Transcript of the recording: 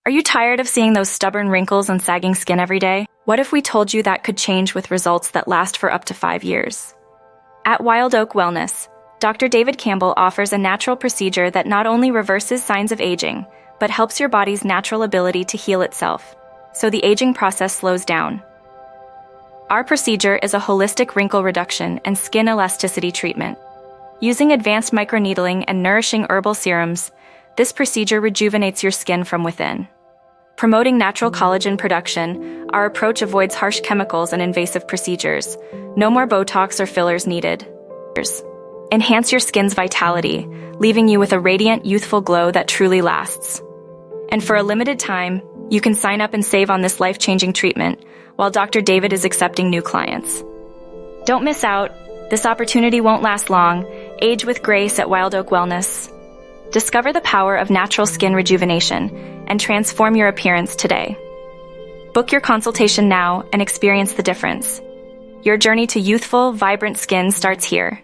Are you tired of seeing those stubborn wrinkles and sagging skin every day? What if we told you that could change with results that last for up to 5 years? At Wild Oak Wellness, Dr. David Campbell offers a natural procedure that not only reverses signs of aging, but helps your body's natural ability to heal itself, so the aging process slows down. Our procedure is a holistic wrinkle reduction and skin elasticity treatment. Using advanced microneedling and nourishing herbal serums, this procedure rejuvenates your skin from within. Promoting natural collagen production, our approach avoids harsh chemicals and invasive procedures. No more Botox or fillers needed. Enhance your skin's vitality, leaving you with a radiant, youthful glow that truly lasts. And for a limited time, you can sign up and save on this life-changing treatment, while Dr. David is accepting new clients. Don't miss out. This opportunity won't last long. Age with grace at Wild Oak Wellness. Discover the power of natural skin rejuvenation and transform your appearance today. Book your consultation now and experience the difference. Your journey to youthful, vibrant skin starts here.